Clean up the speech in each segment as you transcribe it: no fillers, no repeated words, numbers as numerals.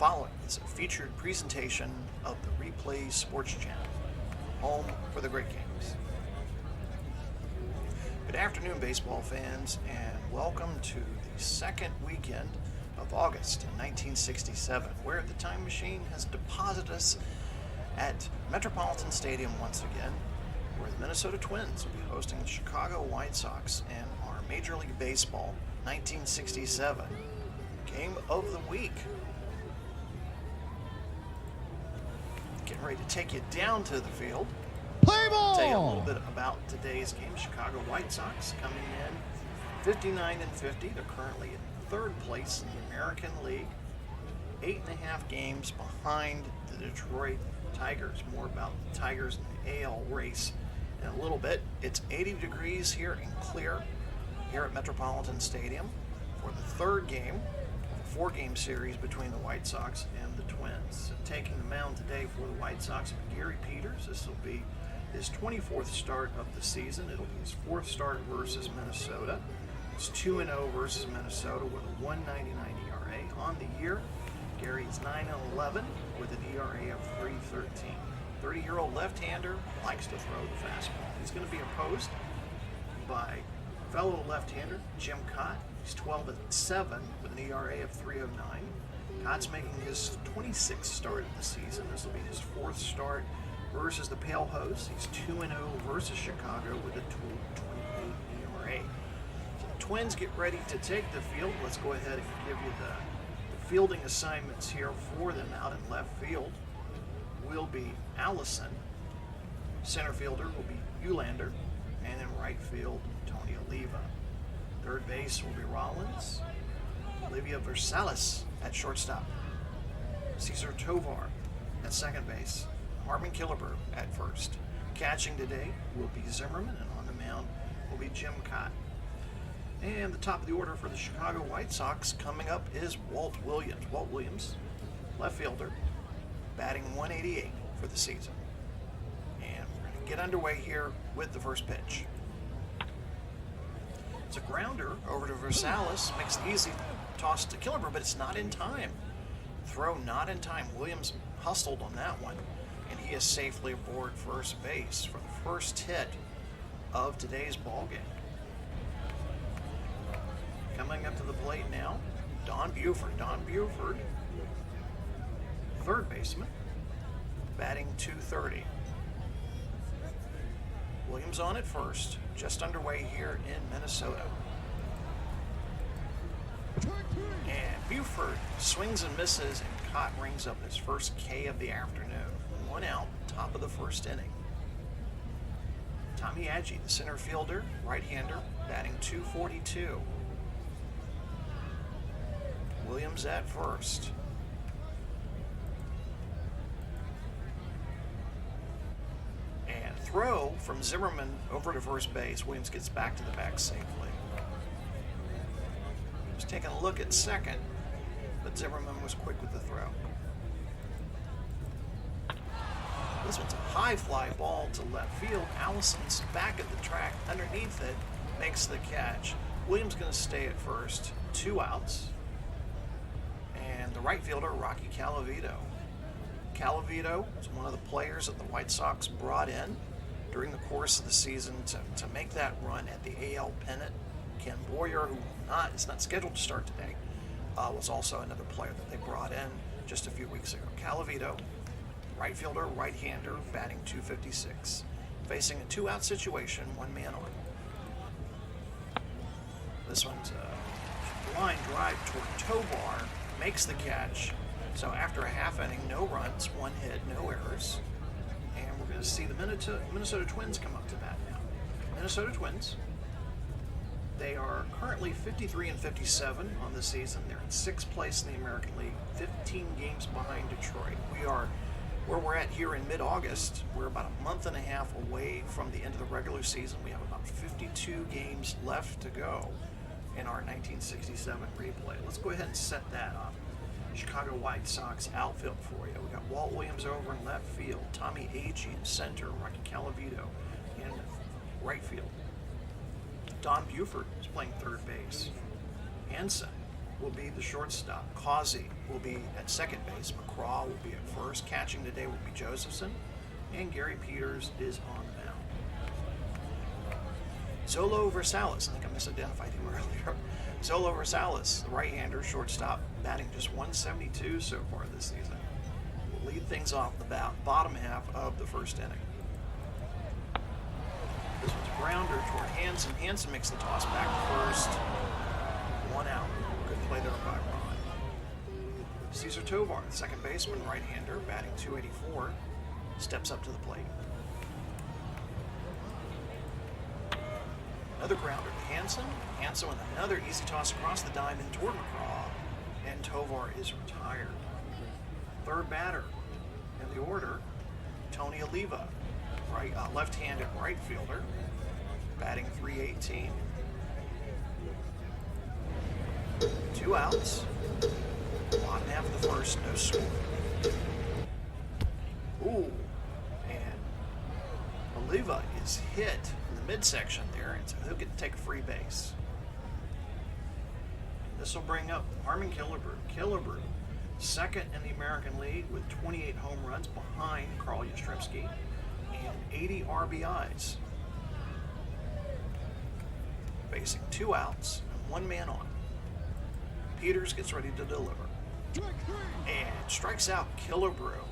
following is a featured presentation of the Replay Sports Channel, home for the great games. Good afternoon, baseball fans, and welcome to the second weekend of August in 1967, where the time machine has deposited us at Metropolitan Stadium once again, where the Minnesota Twins will be hosting the Chicago White Sox in our Major League Baseball 1967 Game of the Week. Getting ready to take you down to the field. Play ball! Tell you a little bit about today's game. Chicago White Sox coming in 59-50. They're currently in third place in the American League, 8.5 games behind the Detroit Tigers. More about the Tigers in the AL race in a little bit. It's 80 degrees here and clear here at Metropolitan Stadium for the third game of a 4-game series between the White Sox and the Twins. Taking the mound today for the White Sox, Gary Peters. This will be his 24th start of the season. It'll be his 4th start versus Minnesota. It's 2-0 versus Minnesota with a 1.99 ERA on the year. Gary's 9-11 with an ERA of 3.13. 30-year-old left-hander, likes to throw the fastball. He's going to be opposed by fellow left-hander Jim Cott. He's 12-7 with an ERA of 3.09. Cott's making his 26th start of the season. This will be his 4th start versus the Pale Hose. He's 2-0 versus Chicago with a 2.28 ERA. So the Twins get ready to take the field. Let's go ahead and give you the fielding assignments here for them. Out in left field will be Allison. Center fielder will be Eulander. And in right field, Tony Oliva. Third base will be Rollins. Olivia Versailles at shortstop. Cesar Tovar at second base. Harmon Killebrew at first. Catching today will be Zimmerman, and on the mound will be Jim Cott. And the top of the order for the Chicago White Sox coming up is Walt Williams. Walt Williams, left fielder, batting 188 for the season. And we're going to get underway here with the first pitch. It's a grounder over to Versailles. Makes the easy toss to Killebrew, but it's not in time. Throw not in time. Williams hustled on that one, and he is safely aboard first base for the first hit of today's ball game. Coming up to the plate now, Don Buford. Don Buford, third baseman, batting .230. Williams on at first, just underway here in Minnesota. And Buford swings and misses, and Cott rings up his first K of the afternoon. 1 out, top of the first inning. Tommy Agee, the center fielder, right-hander, batting .242. Williams at first. And throw from Zimmerman over to first base. Williams gets back to the back safely. He was taking a look at second, but Zimmerman was quick with the throw. This one's a high fly ball to left field. Allison's back at the track underneath it, makes the catch. Williams going to stay at first. 2 outs. And the right fielder, Rocky Calavito. Calavito is one of the players that the White Sox brought in during the course of the season to make that run at the AL pennant. Ken Boyer, who is not scheduled to start today, was also another player that they brought in just a few weeks ago. Calavito, right fielder, right-hander, batting .256. Facing a 2-out situation, 1 man on. This one's a line drive toward Tovar, makes the catch. So after a half inning, no runs, 1 hit, no errors. And we're going to see the Minnesota Twins come up to bat now. Minnesota Twins, they are currently 53-57 on the season. They're in 6th place in the American League, 15 games behind Detroit. We are where we're at here in mid-August. We're about a month and a half away from the end of the regular season. We have about 52 games left to go in our 1967 replay. Let's go ahead and set that up. Chicago White Sox outfield for you. We got Walt Williams over in left field, Tommy Agee in center, Rocky Calavito in right field. Don Buford is playing third base. Hansen will be the shortstop. Causey will be at second base. McCraw will be at first. Catching today will be Josephson. And Gary Peters is on the mound. Zolo Versalis, I think I misidentified him earlier. Zolo Versalis, the right-hander shortstop, batting just 172 so far this season. Will lead things off the bottom half of the first inning. This one's a grounder toward Hansen. Hansen makes the toss back first. 1 out. Good play there by Ron. Cesar Tovar, the second baseman, right-hander, batting 284, steps up to the plate. Another grounder to Hansen. Hansen with another easy toss across the diamond toward McCraw, and Tovar is retired. Third batter in the order, Tony Oliva, left-handed right fielder, batting 318. 2 outs. Bottom half of the first, no score. Ooh, and Oliva is hit in the midsection there, and so he'll get to take a free base. This will bring up Harmon Killebrew. Killebrew, second in the American League with 28 home runs behind Carl Yastrzemski and 80 RBIs. Facing 2 outs and 1 man on. Peters gets ready to deliver and strikes out Killebrew.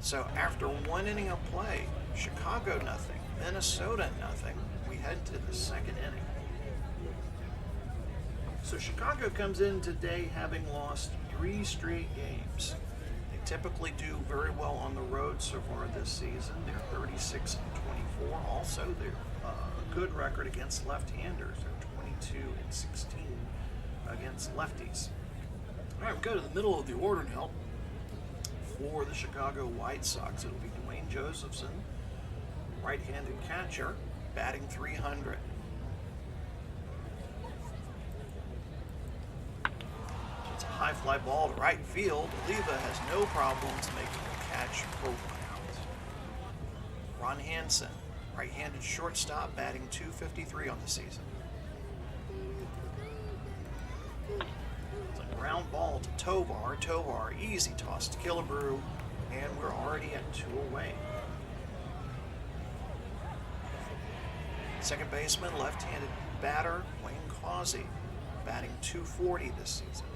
So after 1 inning of play, Chicago nothing, Minnesota nothing, we head to the second inning. So Chicago comes in today having lost 3 straight games. They typically do very well on the road so far this season. They're 36-24. Also, they're a good record against left-handers. They're 22-16 against lefties. All right, we go to the middle of the order now. For the Chicago White Sox, it'll be Dwayne Josephson, right-handed catcher, batting 300. It's a high fly ball to right field. Oliva has no problems making the catch for 1 out. Ron Hansen, right-handed shortstop, batting 253 on the season. It's a ground ball to Tovar. Tovar, easy toss to Killebrew, and we're already at 2 away. Second baseman, left-handed batter, Wayne Causey, batting 240 this season.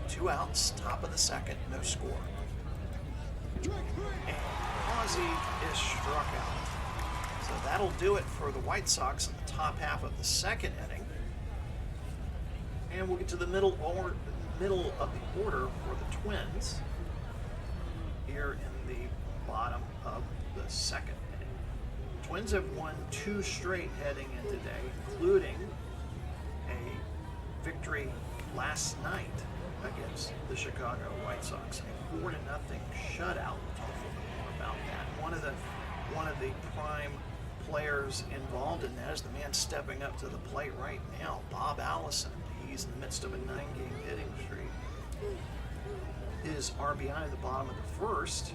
2 outs, top of the second, no score. And Causey is struck out. So that'll do it for the White Sox in the top half of the second inning. And we'll get to the middle of the order for the Twins here in the bottom of the second inning. Twins have won 2 straight heading in today, including a victory last night against the Chicago White Sox, a 4-0 shutout. We'll talk a little bit more about that. One of the prime players involved in that is the man stepping up to the plate right now, Bob Allison. He's in the midst of a 9-game hitting streak. His RBI at the bottom of the first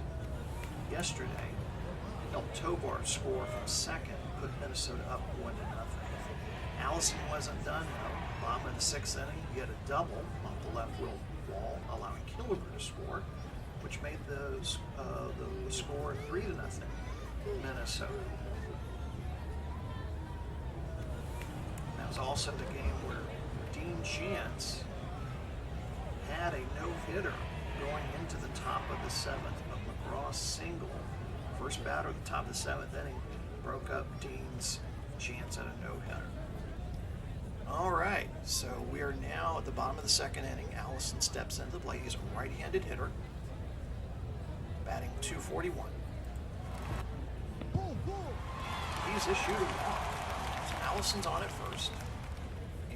yesterday helped Tovar score from second, put Minnesota up 1-0. Allison wasn't done though. Bottom of the 6th inning, he had a double off the left field wall, allowing Killebrew to score, which made the score 3-0 Minnesota. That was also the game where Dean Chance had a no-hitter going into the top of the 7th, but McGraw's single, first batter at the top of the 7th inning, broke up Dean's chance at a no-hitter. All right, so we are now at the bottom of the second inning. Allison steps into the plate. He's a right-handed hitter, batting 241. He's a shooting ball. So Allison's on at first.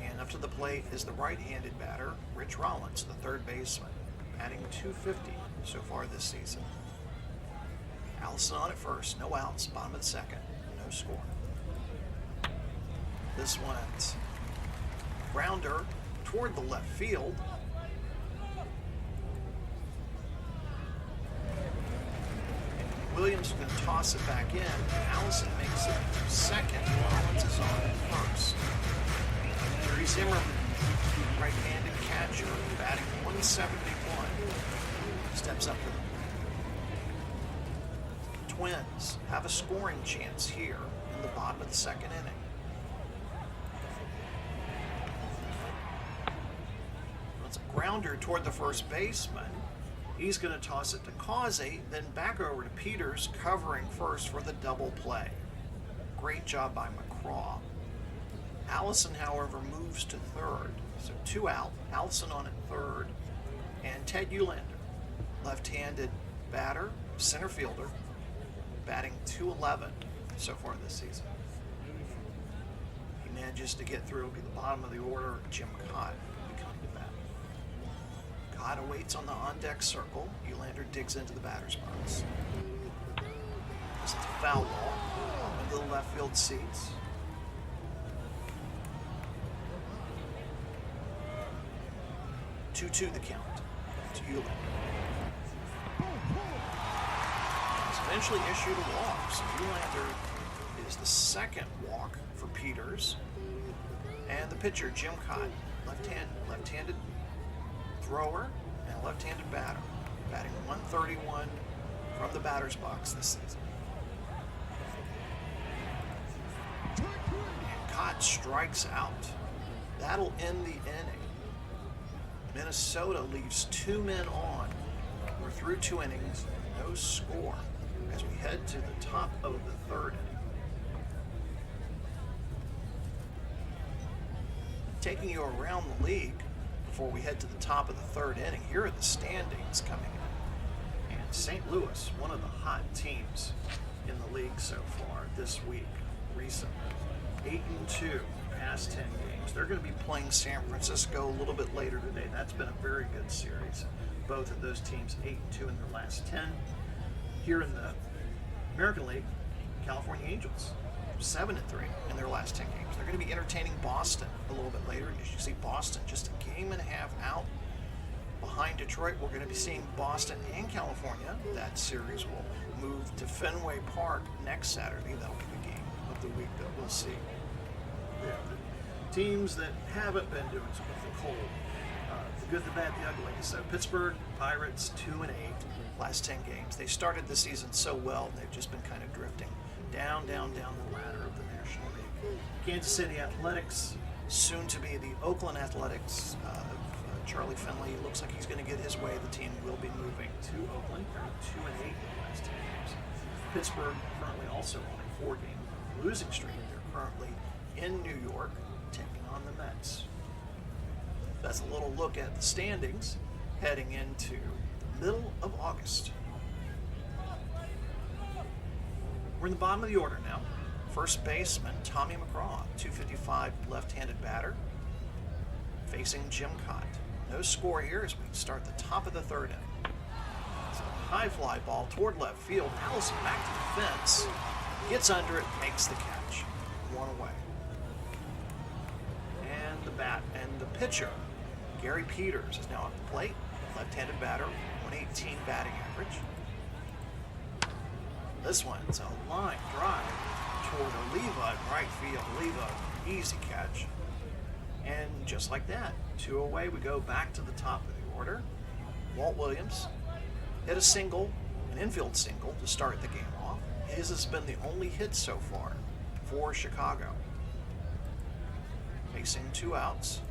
And up to the plate is the right-handed batter, Rich Rollins, the third baseman, batting 250 so far this season. Allison on at first, no outs, bottom of the second, no score. This one's grounder toward the left field. And Williams is going to toss it back in. Allison makes it second. Rollins is on at first. Zimmerman, right-handed catcher, batting 171, steps up to the Twins have a scoring chance here in the bottom of the second inning. It's a grounder toward the first baseman. He's going to toss it to Causey, then back over to Peters, covering first for the double play. Great job by McCraw. Allison, however, moves to third. So 2 out, Allison on at third, and Ted Ulander, left-handed batter, center fielder, batting .211 so far this season. He manages to get through, be the bottom of the order. Jim Cott will be coming to bat. Cott awaits on the on-deck circle. Ulander digs into the batter's box. This is a foul ball into the left field seats. 2-2 the count to Ulander. He's eventually issued a walk, so Ulander is the second walk for Peters. And the pitcher, Jim Cott, left-handed thrower and left-handed batter, batting .131 from the batter's box this season. And Cott strikes out. That'll end the inning. Minnesota leaves 2 men on. We're through 2 innings, no score, as we head to the top of the third inning. Taking you around the league before we head to the top of the third inning, here are the standings coming in. And St. Louis, one of the hot teams in the league so far this week, recently. 8-2, past 10 games. They're going to be playing San Francisco a little bit later today. That's been a very good series. Both of those teams 8-2 in their last 10. Here in the American League, California Angels 7-3 in their last 10 games. They're going to be entertaining Boston a little bit later. As you see, Boston just a game and a half out behind Detroit. We're going to be seeing Boston and California. That series will move to Fenway Park next Saturday. That'll be the game of the week that we'll see. Yeah, the teams that haven't been doing so with the cold, the good, the bad, the ugly. So Pittsburgh Pirates 2-8, last 10 games. They started the season so well, they've just been kind of drifting down the ladder of the National League. Kansas City Athletics, soon to be the Oakland Athletics. Charlie Finley looks like he's going to get his way. The team will be moving to Oakland. They're 2-8 in the last 10 games. Pittsburgh currently also on a 4-game losing streak. They're currently in New York taking on the Mets. That's a little look at the standings heading into the middle of August. We're in the bottom of the order now. First baseman, Tommy McCraw, .255 left-handed batter, facing Jim Cott. No score here as we start the top of the third inning. It's a high fly ball toward left field. Allison back to the fence, gets under it, makes the catch. 1 away. And the pitcher, Gary Peters, is now at the plate. Left-handed batter, 118 batting average. This one's a line drive toward Oliva in right field. Oliva, easy catch. And just like that, 2 away, we go back to the top of the order. Walt Williams hit a single, an infield single, to start the game off. His has been the only hit so far for Chicago. Facing 2 outs.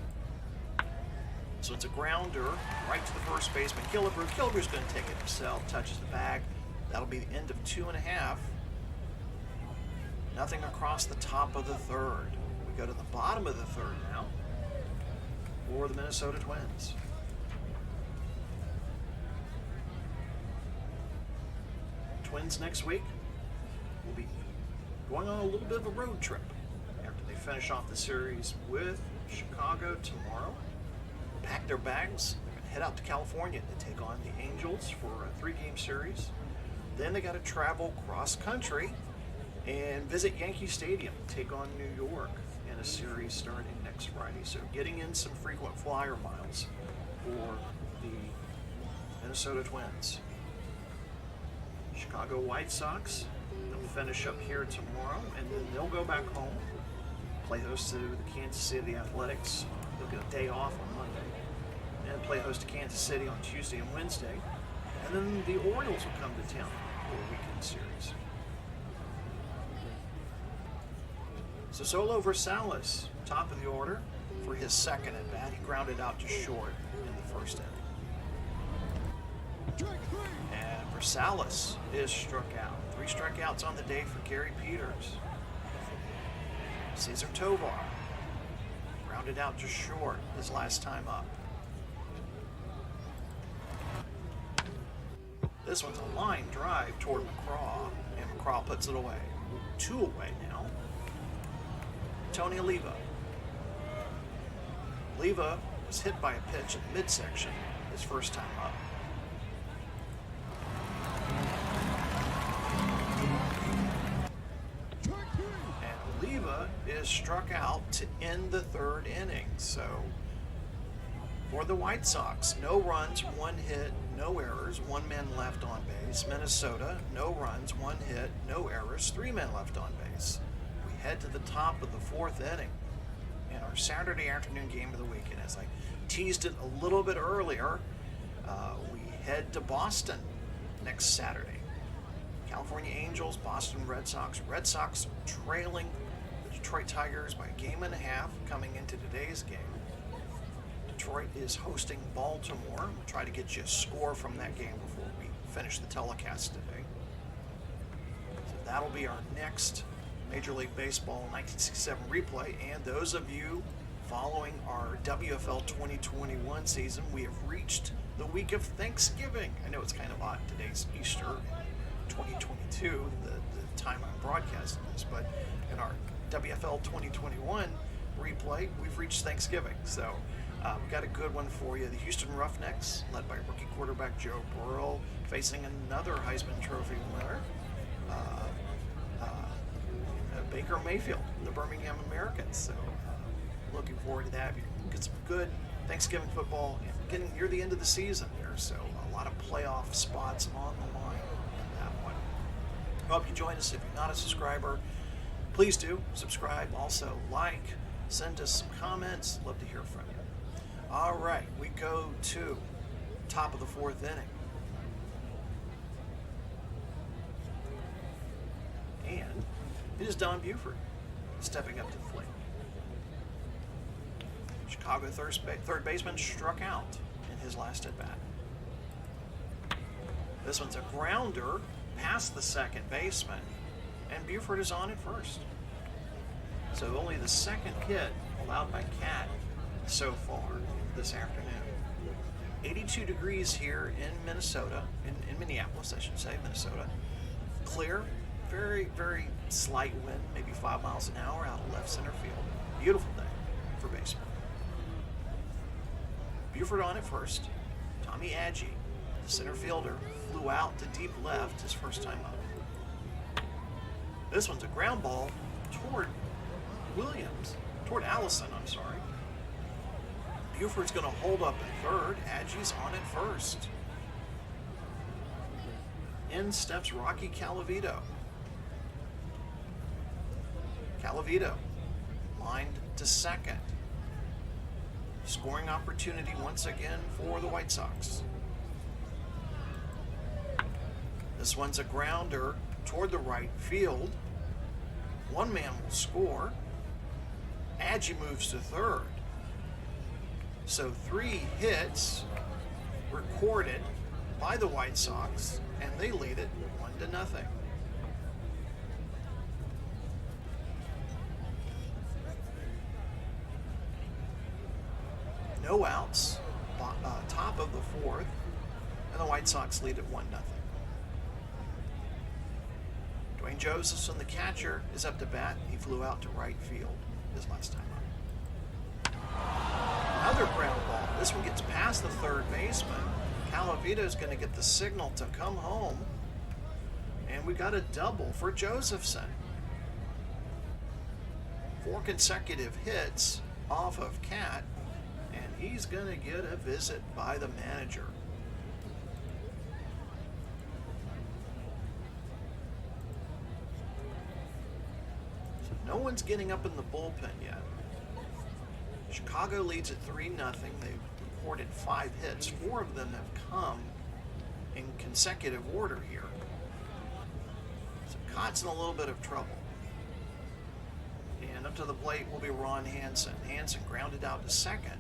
So it's a grounder right to the first baseman, Killebrew. Killebrew's going to take it himself, touches the bag. That'll be the end of 2.5. Nothing across the top of the third. We go to the bottom of the third now for the Minnesota Twins. Twins next week will be going on a little bit of a road trip after they finish off the series with Chicago tomorrow. Pack their bags. They're going to head out to California to take on the Angels for a 3-game series. Then they got to travel cross country and visit Yankee Stadium, take on New York in a series starting next Friday. So getting in some frequent flyer miles for the Minnesota Twins. Chicago White Sox, they'll finish up here tomorrow, and then they'll go back home, play host to the Kansas City Athletics. They'll get a day off on Monday. And play host to Kansas City on Tuesday and Wednesday. And then the Orioles will come to town for a weekend series. So Solo Versalis, top of the order for his second at bat. He grounded out just short in the first inning. And Versalis is struck out. 3 strikeouts on the day for Gary Peters. Cesar Tovar grounded out just short his last time up. This one's a line drive toward McCraw, and McCraw puts it away. 2 away now. Tony Oliva. Oliva was hit by a pitch in the midsection his first time up. And Oliva is struck out to end the 3rd inning. So for the White Sox, no runs, 1 hit, no errors, 1 man left on base. Minnesota, no runs, 1 hit, no errors, 3 men left on base. We head to the top of the 4th inning in our Saturday afternoon game of the weekend. As I teased it a little bit earlier, we head to Boston next Saturday. California Angels, Boston Red Sox. Red Sox trailing the Detroit Tigers by 1.5 games coming into today's game. Detroit is hosting Baltimore. We'll try to get you a score from that game before we finish the telecast today. So that'll be our next Major League Baseball 1967 replay. And those of you following our WFL 2021 season, we have reached the week of Thanksgiving. I know it's kind of odd. Today's Easter, 2022, the time I'm broadcasting this, but in our WFL 2021 replay, we've reached Thanksgiving. So we've got a good one for you. The Houston Roughnecks, led by rookie quarterback Joe Burrow, facing another Heisman Trophy winner, Baker Mayfield, the Birmingham Americans. So looking forward to that. You get some good Thanksgiving football and getting near the end of the season here. So a lot of playoff spots on the line in that one. I hope you join us. If you're not a subscriber, please do subscribe. Also like, send us some comments. Love to hear from you. All right, we go to top of the 4th inning. And it is Don Buford stepping up to the plate. Chicago third baseman struck out in his last at bat. This one's a grounder past the second baseman, and Buford is on at first. So only the second hit allowed by Cat so far this afternoon. 82 degrees here in Minnesota, in Minneapolis, I should say, Minnesota. Clear, very, very slight wind, maybe 5 miles an hour out of left center field. Beautiful day for baseball. Buford on at first. Tommy Agee, the center fielder, flew out to deep left his first time up. This one's a ground ball toward Allison, I'm sorry. Buford's going to hold up at third. Agee's on at first. In steps Rocky Calavito. Calavito lined to second. Scoring opportunity once again for the White Sox. This one's a grounder toward the right field. 1 man will score. Agee moves to third. So 3 hits recorded by the White Sox, and they lead it 1-0. No outs, top of the 4th, and the White Sox lead at 1-0. Dwayne Josephson, the catcher, is up to bat. He flew out to right field his last time up. Another ground ball. This one gets past the third baseman. Calavito is going to get the signal to come home. And we got a double for Josephson. 4 consecutive hits off of Cat. And he's going to get a visit by the manager. So No one's getting up in the bullpen yet. Chicago leads at 3-0. They've recorded 5 hits. 4 of them have come in consecutive order here. So Cott's in a little bit of trouble. And up to the plate will be Ron Hansen. Hansen grounded out to second.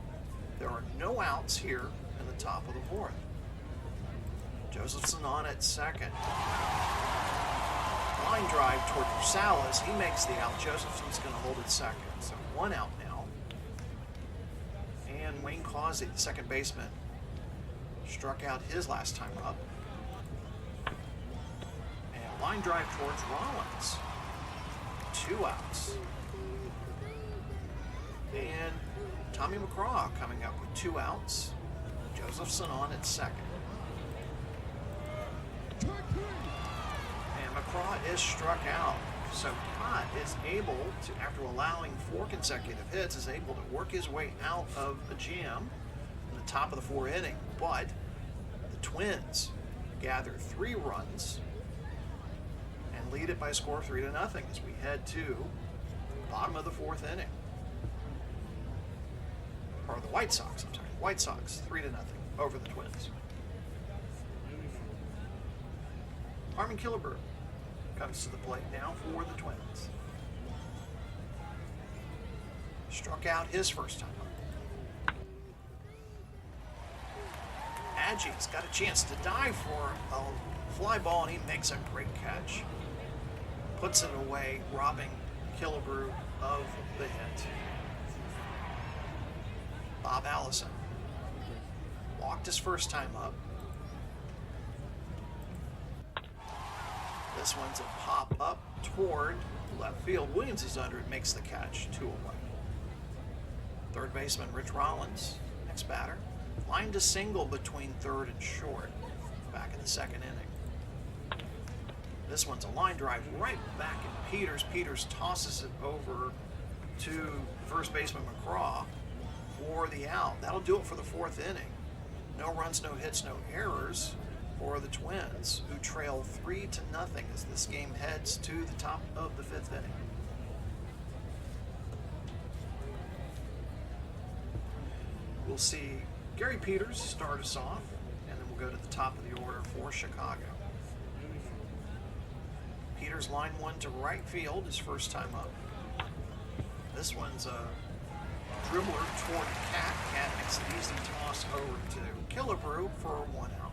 There are no outs here in the top of the 4th. Josephson on at second. Line drive toward Salas. He makes the out. Josephson's going to hold it second. So 1 out now. And Wayne Causey, the second baseman, struck out his last time up. And line drive towards Rollins. 2 outs. And Tommy McCraw coming up with 2 outs. Josephson on at second. And McCraw is struck out. So Cott is able to, after allowing 4 consecutive hits, is able to work his way out of a jam in the top of the 4th inning. But the Twins gather 3 runs and lead it by a score of 3-0 as we head to the bottom of the 4th inning. Or the White Sox, I'm sorry. White Sox, 3-0 over the Twins. Harmon Killebrew comes to the plate now for the Twins. Struck out his first time up. Adgie's got a chance to dive for a fly ball, and he makes a great catch. Puts it away, robbing Killebrew of the hit. Bob Allison walked his first time up. This one's a pop up toward left field. Williams is under it, makes the catch, 2 away. Third baseman Rich Rollins, next batter, lined a single between third and short back in the 2nd inning. This one's a line drive right back at Peters. Peters tosses it over to first baseman McCraw for the out. That'll do it for the 4th inning. No runs, no hits, no errors for the Twins, who trail 3-0 as this game heads to the top of the 5th inning. We'll see Gary Peters start us off, and then we'll go to the top of the order for Chicago. Peters line 1 to right field, his first time up. This one's a dribbler toward Cat. Cat makes an easy toss over to Killebrew for a 1 out.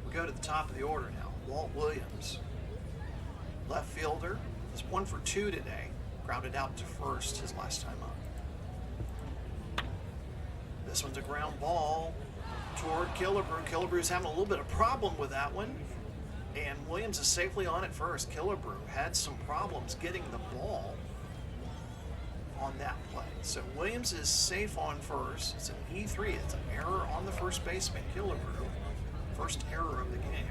We go to the top of the order now. Walt Williams, left fielder, is 1 for 2 today. Grounded out to first his last time up. This one's a ground ball toward Killebrew. Killebrew's having a little bit of problem with that one, and Williams is safely on at first. Killebrew had some problems getting the ball on that play. So Williams is safe on first. It's an E3. It's an error on the first baseman, Killebrew. First error of the game.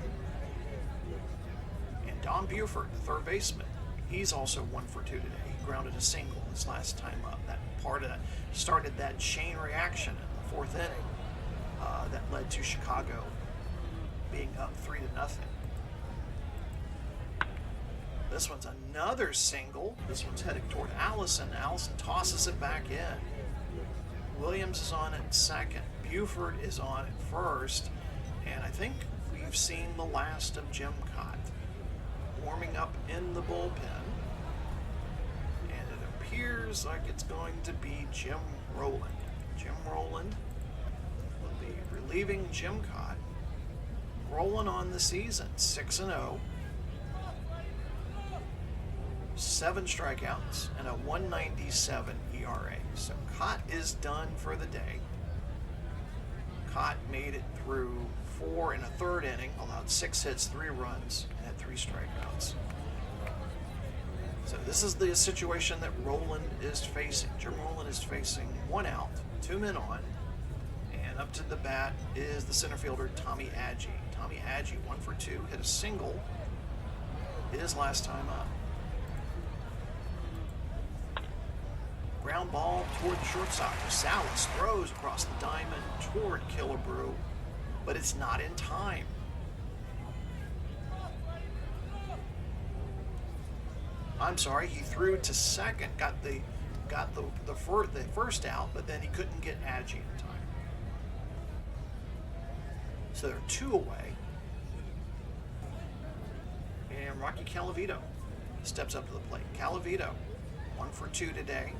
And Don Buford, the third baseman, he's also 1 for 2 today. He grounded a single his last time up. That part of that started that chain reaction in the 4th inning that led to Chicago being up 3-0. This one's another single. This one's headed toward Allison. Allison tosses it back in. Williams is on at second. Buford is on at first. And I think we've seen the last of Jim Cott warming up in the bullpen. And it appears like it's going to be Jim Rowland. Jim Rowland will be relieving Jim Cott. Rowland on the season, 6-0. 7 strikeouts and a 1.97 ERA. So Cott is done for the day. Cott made it through 4 1/3 inning, allowed 6 hits, 3 runs, and had 3 strikeouts. So this is the situation that Rowland is facing. Jim Rowland is facing 1 out, 2 men on, and up to the bat is the center fielder Tommy Agee. Tommy Agee, 1 for 2, hit a single his last time up. Ground ball toward the shortstop. Salas throws across the diamond toward Killebrew, but it's not in time. I'm sorry, he threw to second, got the first out, but then he couldn't get Agee in time. So they're 2 away. And Rocky Calavito steps up to the plate. Calavito, 1 for 2 today.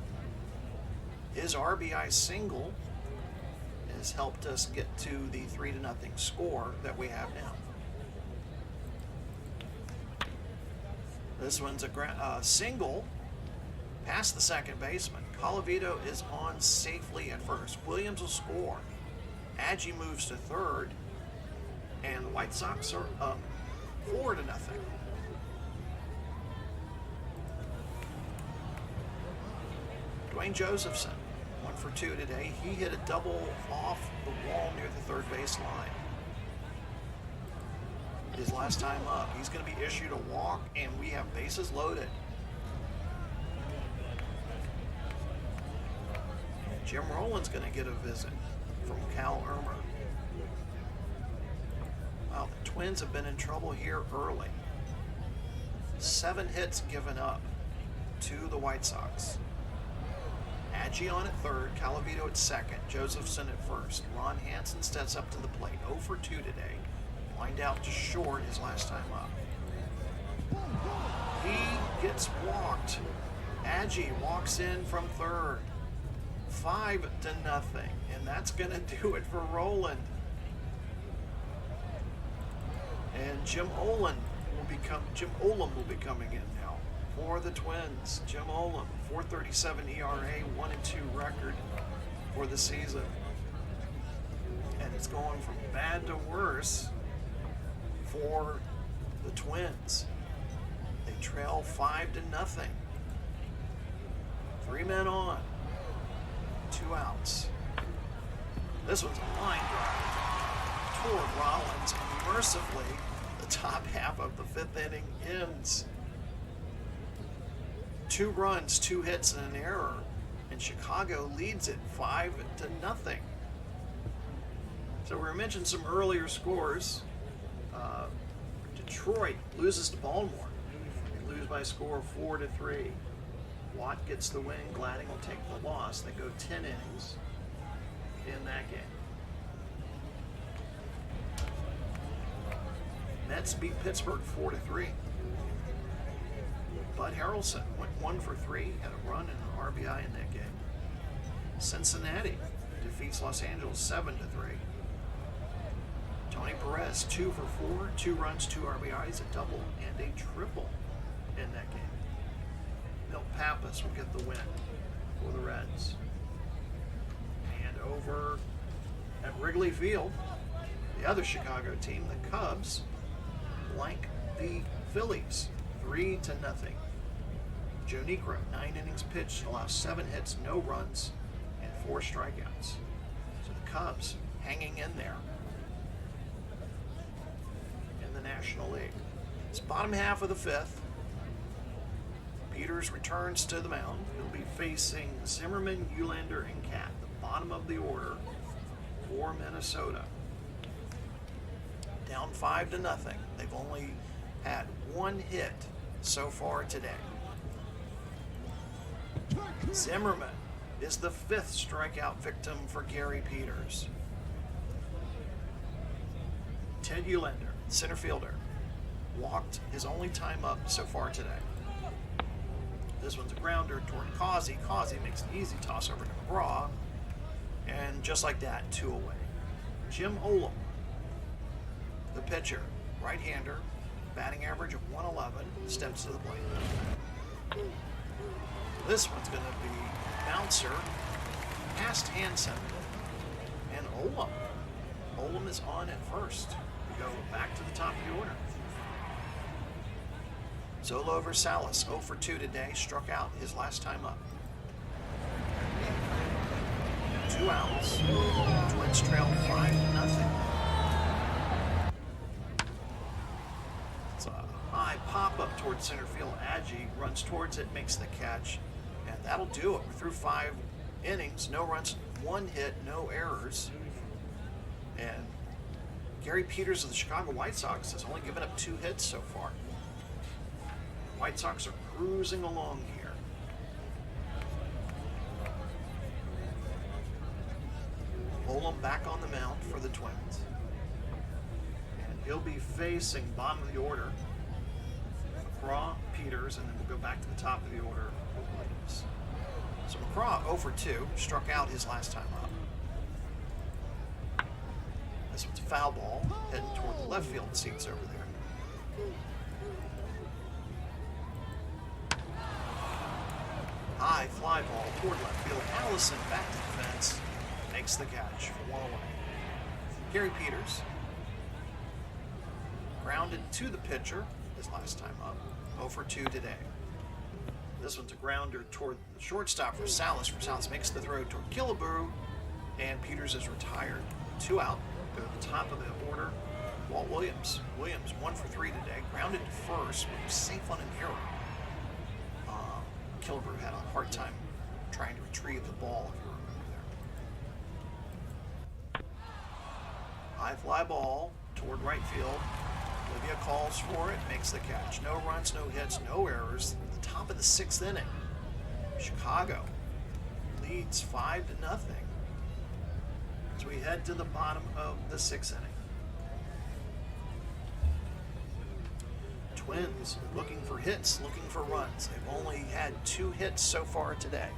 His RBI single has helped us get to the 3-0 score that we have now. This one's a single past the second baseman. Calavito is on safely at first. Williams will score. Agee moves to third. And the White Sox are up 4-0. Dwayne Josephson, 1 for 2 today. He hit a double off the wall near the third base line. His last time up. He's going to be issued a walk, and we have bases loaded. And Jim Rowland's going to get a visit from Cal Irmer. Wow, the Twins have been in trouble here early. 7 hits given up to the White Sox. Agee on at third, Calavito at second, Josephson at first. Ron Hansen steps up to the plate, 0 for 2 today. Lined out to short his last time up. He gets walked. Agee walks in from third. 5-0, and that's going to do it for Rowland. And Jim Olam will be coming in now for the Twins. Jim Olam, 4.37 ERA, 1-2 record for the season. And it's going from bad to worse for the Twins. They trail 5-0. 3 men on, 2 outs. This one's a line drive toward Rollins, and mercifully, the top half of the 5th inning ends. 2 runs, 2 hits, and an error, and Chicago leads it 5-0. So we mentioned some earlier scores. Detroit loses to Baltimore. They lose by a score of 4-3. Watt gets the win. Gladding will take the loss. They go 10 innings in that game. Mets beat Pittsburgh 4-3. Bud Harrelson went 1 for 3, had a run and an RBI in that game. Cincinnati defeats Los Angeles 7-3. Tony Perez, 2 for 4, 2 runs, 2 RBIs, a double and a triple in that game. Milt Pappas will get the win for the Reds. And over at Wrigley Field, the other Chicago team, the Cubs, blank the Phillies 3-0. Joe Niekro, 9 innings pitched, allows 7 hits, no runs, and 4 strikeouts. So the Cubs hanging in there in the National League. It's bottom half of the 5th. Peters returns to the mound. He'll be facing Zimmerman, Eulander, and Cat, the bottom of the order for Minnesota. Down 5-0. They've only had 1 hit so far today. Zimmerman is the 5th strikeout victim for Gary Peters. Ted Eulander, center fielder, walked his only time up so far today. This one's a grounder toward Causey. Causey makes an easy toss over to McGraw. And just like that, 2 away. Jim Olam, the pitcher, right-hander, batting average of 111, steps to the plate. This one's going to be bouncer past Hansen and Olam. Olam is on at first. We go back to the top of the order. Zola over Salas, 0 for 2 today, struck out his last time up. 2 outs. Twins trail 5-0. It's a high pop-up towards center field. Agee runs towards it, makes the catch, and that'll do it. We're through 5 innings, no runs, 1 hit, no errors. And Gary Peters of the Chicago White Sox has only given up 2 hits so far. White Sox are cruising along here. Olam back on the mound for the Twins. And he'll be facing bottom of the order. McCraw, Peters, and then we'll go back to the top of the order with Williams. So McCraw 0 for 2, struck out his last time up. This one's a foul ball, heading toward the left field seats over there. High fly ball toward left field. Allison back to the fence, makes the catch for 1 away. Gary Peters grounded to the pitcher his last time up. 0 for 2 today. This one's a grounder toward the shortstop for Salas. Salas makes the throw toward Killebrew, and Peters is retired. 2 out. Go to the top of the order. Walt Williams. Williams 1 for 3 today. Grounded to first, but was safe on an error. Killebrew had a hard time trying to retrieve the ball, if you remember there. High fly ball toward right field. Olivia calls for it, makes the catch. No runs, no hits, no errors. At the top of the 6th inning, Chicago leads 5-0 as we head to the bottom of the 6th inning. Twins looking for hits, looking for runs. They've only had 2 hits so far today.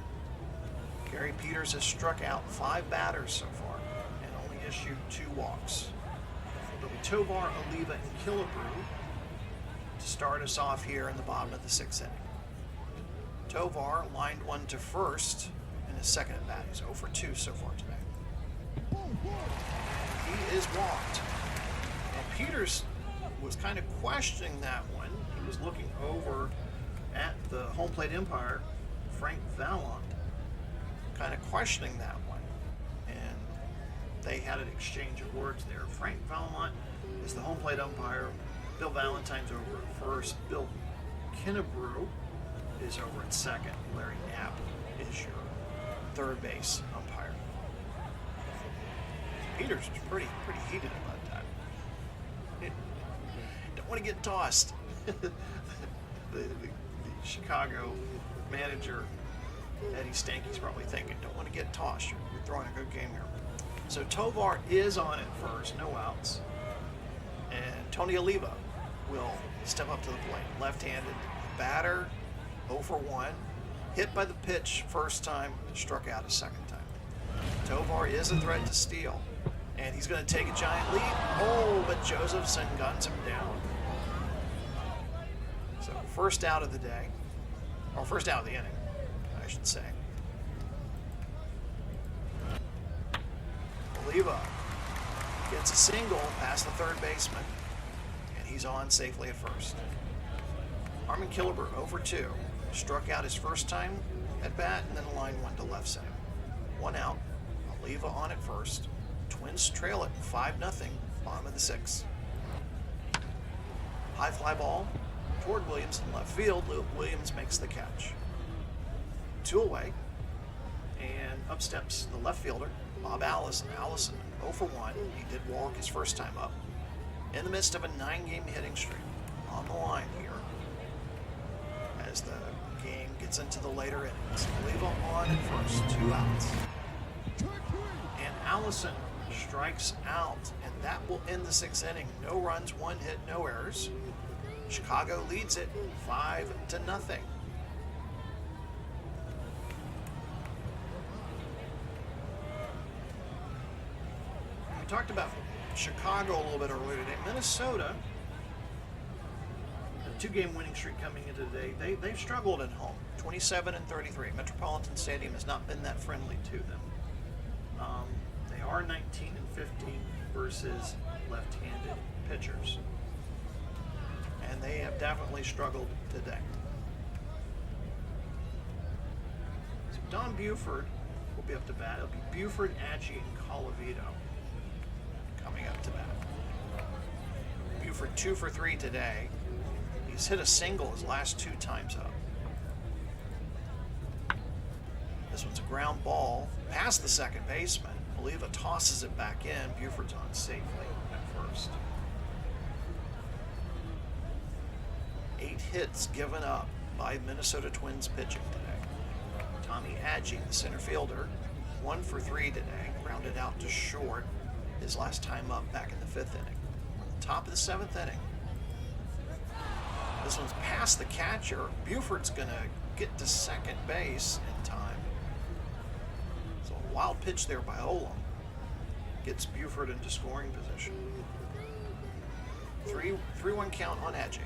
Gary Peters has struck out 5 batters so far and only issued 2 walks. It'll be Tovar, Oliva, and Killebrew to start us off here in the bottom of the 6th inning. Tovar lined one to first in his second at bat. He's 0 for 2 so far today. He is walked. And Peters was kind of questioning that one. He was looking over at the home plate umpire, Frank Vallant, kind of questioning that one. And they had an exchange of words there. Frank Vallant is the home plate umpire. Bill Valentine's over at first. Bill Killebrew is over at second. Larry Knapp is your third base umpire. Peters was pretty heated about that. Don't want to get tossed. the Chicago manager, Eddie Stanky's probably thinking, don't want to get tossed. You're throwing a good game here. So Tovar is on at first, no outs. And Tony Oliva will step up to the plate. Left-handed batter, 0 for 1. Hit by the pitch first time, struck out a second time. Tovar is a threat to steal. And he's going to take a giant lead. Oh, but Josephson guns him down. So first out of the day, or first out of the inning, I should say. Oliva gets a single past the third baseman, and he's on safely at first. Armin Killebrew, 0 for 2, struck out his first time at bat, and then line one to left center. 1 out. Oliva on at first. Twins trail it 5-0, bottom of the 6th. High fly ball toward Williams in left field. Williams makes the catch. 2 away, and up steps the left fielder, Bob Allison. Allison, 0 for 1. He did walk his first time up. In the midst of a 9-game hitting streak, on the line here, as the game gets into the later innings. Oliva on at first, 2 outs. And Allison strikes out, and that will end the 6th inning. No runs, 1 hit, no errors. Chicago leads it 5-0. We talked about Chicago a little bit earlier today. Minnesota, a 2-game winning streak coming into today. They've struggled at home, 27-33. Metropolitan Stadium has not been that friendly to them. They are 19-15 versus left-handed pitchers, and they have definitely struggled today. So Don Buford will be up to bat. It'll be Buford, Agee, and Calavito coming up to bat. Buford 2 for 3 today. He's hit a single his last 2 times up. This one's a ground ball past the second baseman. Oliva tosses it back in. Buford's on safely at first. 8 hits given up by Minnesota Twins pitching today. Tommy Agee, the center fielder, 1 for 3 today, grounded out to short his last time up back in the 5th inning. Top of the 7th inning. This one's past the catcher. Buford's going to get to second base in time. So a wild pitch there by Olam gets Buford into scoring position. 3-1 count on Agee.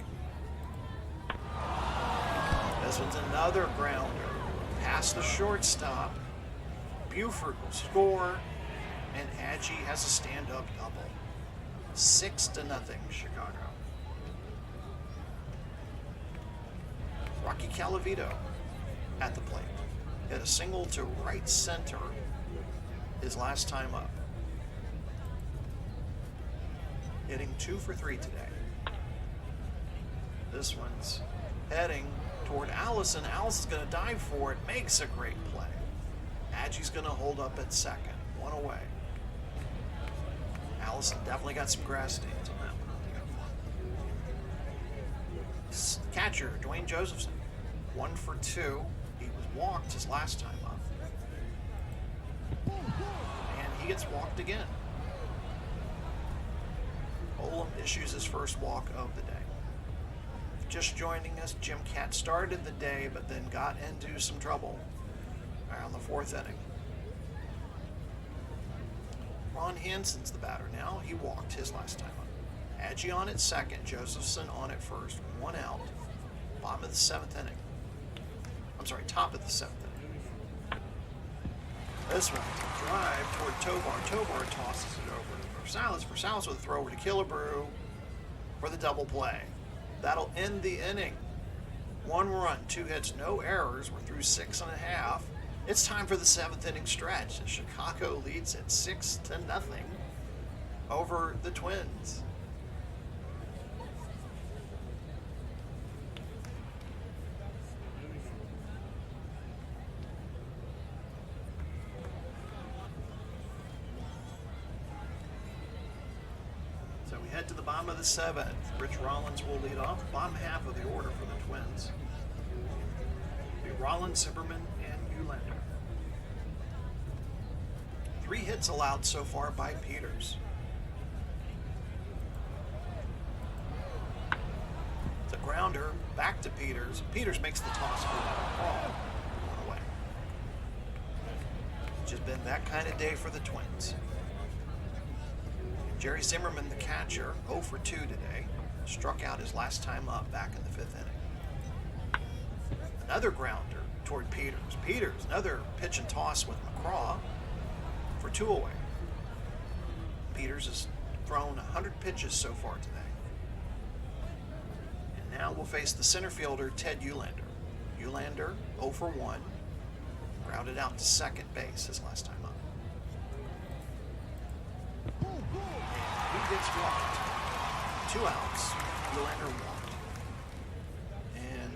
This one's another grounder past the shortstop. Buford will score, and Agee has a stand-up double. 6-0 Chicago. Rocky Calavito at the plate. Hit a single to right center his last time up. Hitting 2 for 3 today. This one's heading toward Allison. Allison's going to dive for it, makes a great play. Agee's going to hold up at second, 1 away. Allison definitely got some grass stains on that one. Catcher, Dwayne Josephson, 1 for 2. He was walked his last time up. And he gets walked again. Olam issues his first walk of the day. Just joining us, Jim Katt started the day, but then got into some trouble around the 4th inning. Ron Hansen's the batter now. He walked his last time up. Agee on at second, Josephson on at first. 1 out. Bottom of the 7th inning. I'm sorry, top of the 7th inning. This one, drive toward Tovar. Tovar tosses it over to Versailles. Versailles with a throw over to Killebrew for the double play. That'll end the inning. 1 run, 2 hits, no errors. We're through 6.5. It's time for the 7th inning stretch. Chicago leads at 6-0 over the Twins. So we head to the bottom of the 7th. Rich Rollins will lead off. Bottom half of the order for the Twins. It'll be Rollins, Zimmerman, and Nylander. 3 hits allowed so far by Peters. It's a grounder back to Peters. Peters makes the toss for the ball. 1 away. It's just been that kind of day for the Twins. Jerry Zimmerman, the catcher, 0 for 2 today. Struck out his last time up back in the 5th inning. Another grounder toward Peters. Peters, another pitch and toss with McCraw for 2 away. Peters has thrown 100 pitches so far today. And now we'll face the center fielder, Ted Nylander. Nylander, 0 for 1. Grounded out to second base his last time up. He gets walked. 2 outs. Nylander walked. And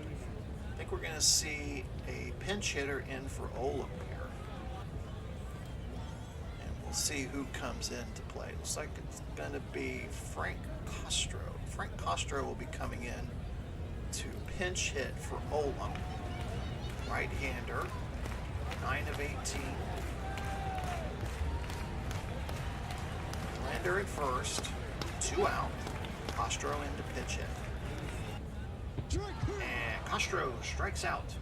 I think we're going to see a pinch hitter in for Olam here. And we'll see who comes into play. Looks like it's going to be Frank Castro. Frank Castro will be coming in to pinch hit for Olam. Right-hander. 9 of 18. Nylander at first, 2 out. Castro into pitch hit. And Castro strikes out.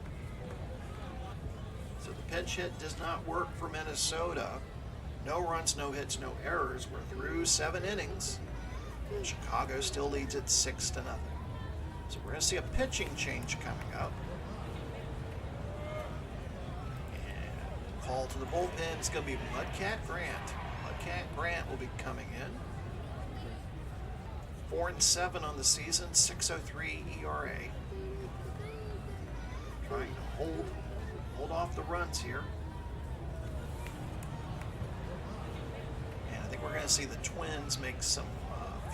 So the pinch hit does not work for Minnesota. No runs, no hits, no errors. We're through 7 innings. And Chicago still leads at 6-0. So we're going to see a pitching change coming up. And call to the bullpen. It's going to be Mudcat Grant. Mudcat Grant will be coming in. 4-7 on the season, 6.03 ERA. Trying to hold off the runs here. And I think we're going to see the Twins make some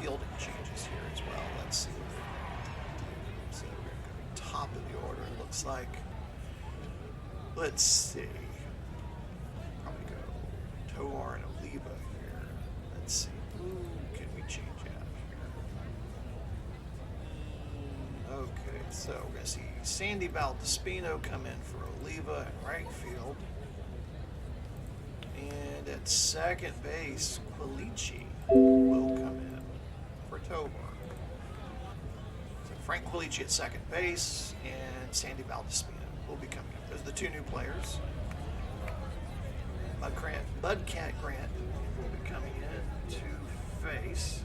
fielding changes here as well. Let's see what they do. So we're going to go top of the order, it looks like. Let's see. Probably go Tovar and Oliva here. Let's see. Who can we change out here? Okay, so though. We're going to see Sandy Valdespino come in for Oliva at right field. And at second base, Quilici will come in for Tobar. So Frank Quilici at second base and Sandy Valdespino will be coming up. Those are the two new players. Budcat Grant will be coming in to face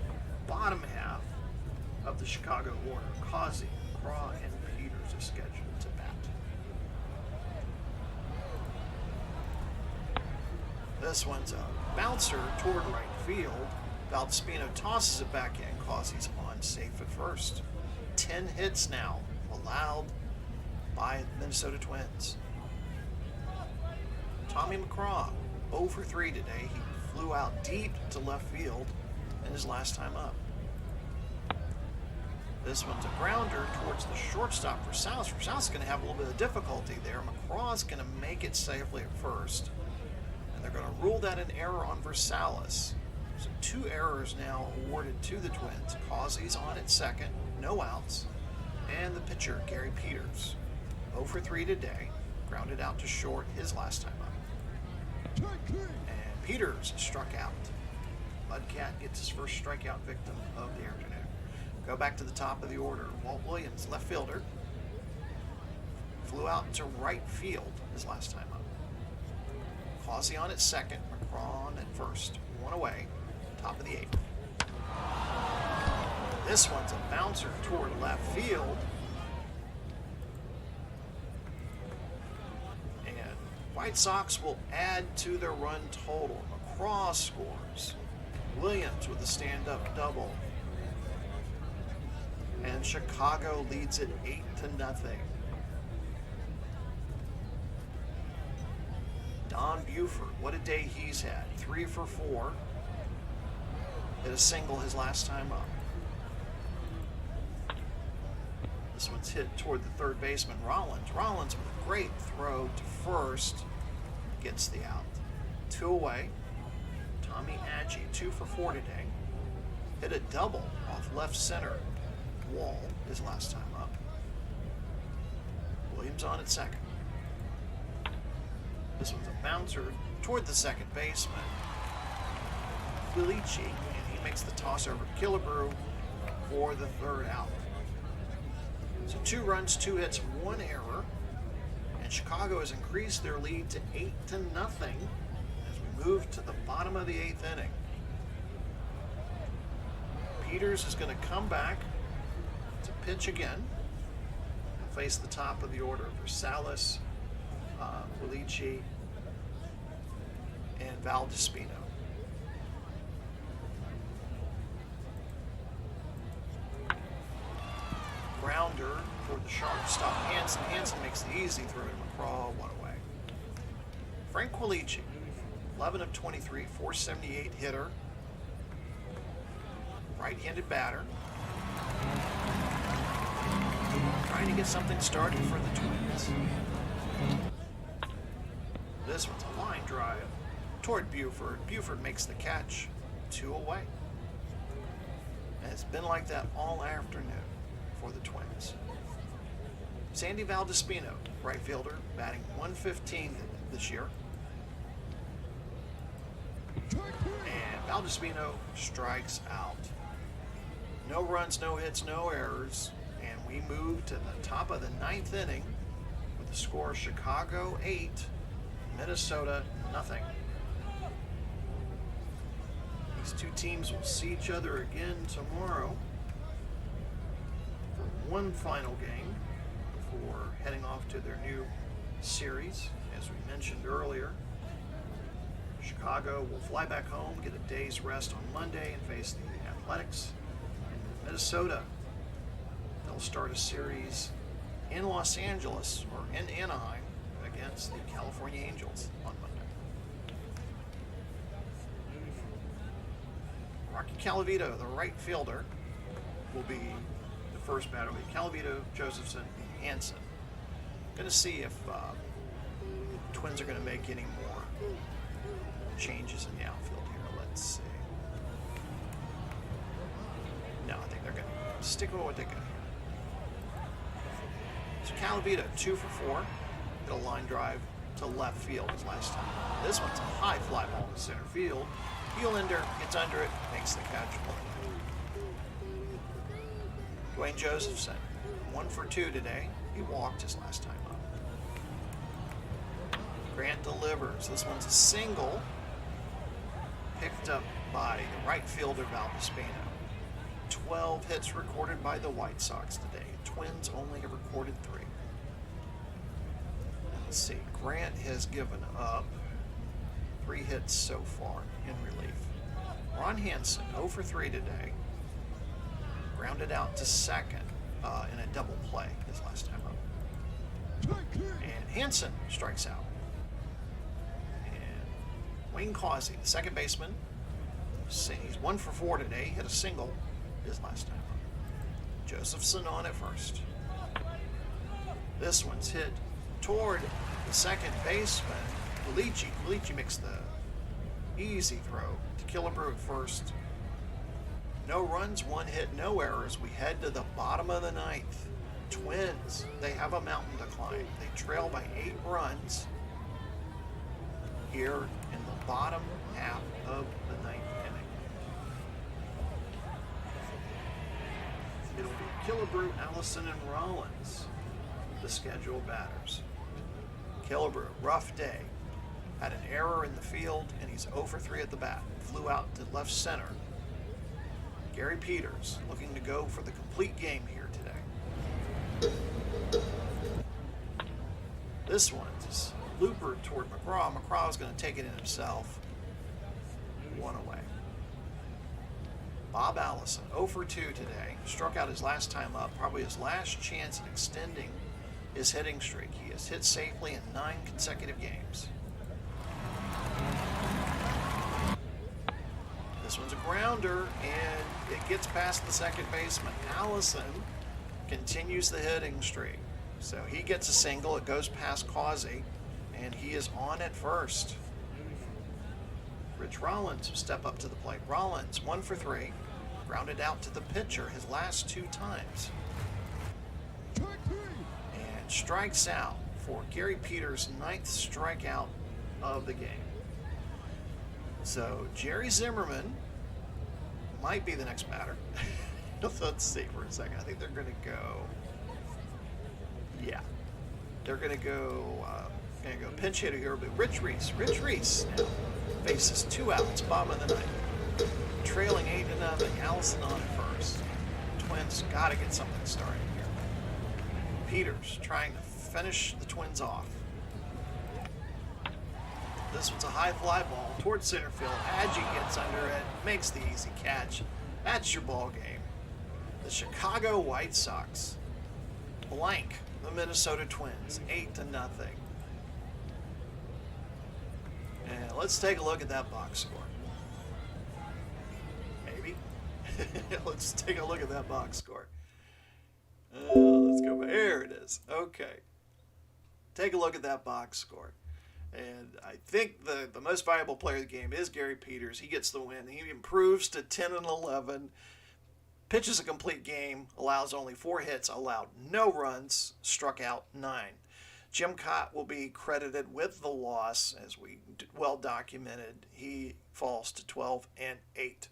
bottom half of the Chicago order. Causey, Craw, and Peters are scheduled to bat. This one's a bouncer toward right field. Valdespino tosses it back in. Causey's on safe at first. 10 hits now allowed by the Minnesota Twins. Tommy McCraw, 0 for 3 today. He flew out deep to left field in his last time up. This one's a grounder towards the shortstop for South. For South's going to have a little bit of difficulty there. McCraw's going to make it safely at first. And they're going to rule that an error on Versailles. So 2 errors now awarded to the Twins. Causey's on at second, no outs. And the pitcher, Gary Peters, 0 for 3 today. Grounded out to short his last time up. And Peters struck out. Budcat gets his first strikeout victim of the afternoon. Go back to the top of the order. Walt Williams, left fielder, flew out to right field his last time up. Causey on at second, McCraw on at first. 1 away, top of the 8th. This one's a bouncer toward left field. And White Sox will add to their run total. McCraw scores. Williams with a stand-up double. And Chicago leads it 8-0. Don Buford, what a day he's had. 3 for 4. Hit a single his last time up. This one's hit toward the third baseman, Rollins. Rollins with a great throw to first gets the out. 2 away. Tommy Agee, 2 for 4 today. Hit a double off left center wall his last time up. Williams on at second. This one's a bouncer toward the second baseman, Quilici, and he makes the toss over to Killebrew for the 3rd out. So 2 runs, 2 hits, 1 error, and Chicago has increased their lead to 8-0 as we move to the bottom of the 8th inning. Peters is going to come back to pitch again and face the top of the order for Salas, Quilici, and Valdespino. Grounder for the shortstop Hansen. Hansen makes the easy throw to McCraw, 1 away. Frank Quilici, 11 of 23, 478 hitter, right-handed batter. Trying to get something started for the Twins. This one's a line drive toward Buford. Buford makes the catch, 2 away. And it's been like that all afternoon for the Twins. Sandy Valdespino, right fielder, batting .115 this year. And Valdespino strikes out. No runs, no hits, no errors. And we move to the top of the 9th inning with the score Chicago 8, Minnesota 0. These two teams will see each other again tomorrow for one final game before heading off to their new series. As we mentioned earlier, Chicago will fly back home, get a day's rest on Monday, and face the Athletics. And Minnesota, they'll start a series in Los Angeles or in Anaheim against the California Angels on Monday. Rocky Calavito, the right fielder, will be the first batter. Calavito, Josephson, and Hansen. Going to see if the Twins are going to make any more changes in the outfield here. Let's see. No, I think they're going to stick with what they got here. Calavito, 2 for 4. Hit a line drive to left field his last time. This one's a high fly ball to center field. Helander gets under it, makes the catch. Dwayne Josephson, 1 for 2 today. He walked his last time up. Grant delivers. This one's a single, picked up by the right fielder Valdispino. 12 hits recorded by the White Sox today. Twins only have recorded 3. Let's see. Grant has given up 3 hits so far in relief. Ron Hansen, 0 for 3 today. Grounded out to second in a double play his last time up. And Hansen strikes out. And Wayne Causey, the second baseman, he's 1 for 4 today. Hit a single his last time up. Josephson on at first. This one's hit toward the second baseman. Galici makes the easy throw to Killebrew at first. No runs, 1 hit, no errors. We head to the bottom of the 9th. Twins, they have a mountain to climb. They trail by 8 runs here in the bottom half of the 9th inning. It'll be Killebrew, Allison, and Rollins, the scheduled batters. Killebrew, rough day. Had an error in the field, and he's 0 for 3 at the bat. Flew out to left center. Gary Peters looking to go for the complete game here today. This one's looper toward McGraw. McGraw is going to take it in himself. 1 away. Bob Allison, 0 for 2 today. Struck out his last time up. Probably his last chance at extending his hitting streak. He has hit safely in 9 consecutive games. This one's a grounder, and it gets past the second baseman. Allison continues the hitting streak. So he gets a single. It goes past Causey, and he is on at first. Rich Rollins will step up to the plate. Rollins, 1 for 3. Grounded out to the pitcher his last 2 times. And strikes out for Gary Peters' 9th strikeout of the game. So Jerry Zimmerman might be the next batter. Let's see for a second. I think they're going to go. Yeah, they're going to go. Pinch hitter here will be Rich Reese. Rich Reese now faces 2 outs, bottom of the 9th, trailing 8-0. Allison on at first. Twins got to get something started here. Peters trying to finish the Twins off. This one's a high fly ball towards center field. Adji gets under it, makes the easy catch. That's your ball game. The Chicago White Sox blank the Minnesota Twins, 8-0. And let's take a look at that box score. Maybe. Let's take a look at that box score. Let's go. There it is. Okay. Take a look at that box score. And I think the most valuable player of the game is Gary Peters. He gets the win. He improves to 10-11. Pitches a complete game. Allows only 4 hits. Allowed no runs. Struck out 9. Jim Cott will be credited with the loss, as we well documented. He falls to 12-8.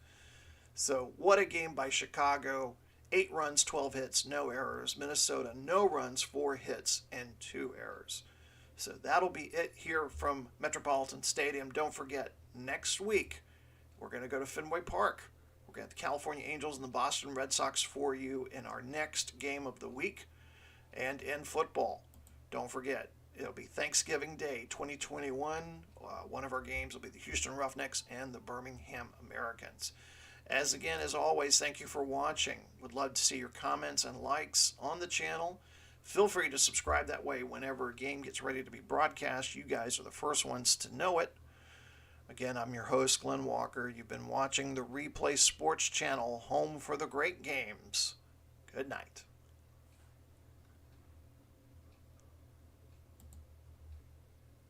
So what a game by Chicago. 8 runs, 12 hits, no errors. Minnesota, no runs, 4 hits, and 2 errors. So that'll be it here from Metropolitan Stadium. Don't forget, next week, we're going to go to Fenway Park. We're going to have the California Angels and the Boston Red Sox for you in our next game of the week and in football. Don't forget, it'll be Thanksgiving Day 2021. One of our games will be the Houston Roughnecks and the Birmingham Americans. As always, thank you for watching. Would love to see your comments and likes on the channel. Feel free to subscribe that way whenever a game gets ready to be broadcast. You guys are the first ones to know it. Again, I'm your host, Glenn Walker. You've been watching the Replay Sports Channel, home for the great games. Good night.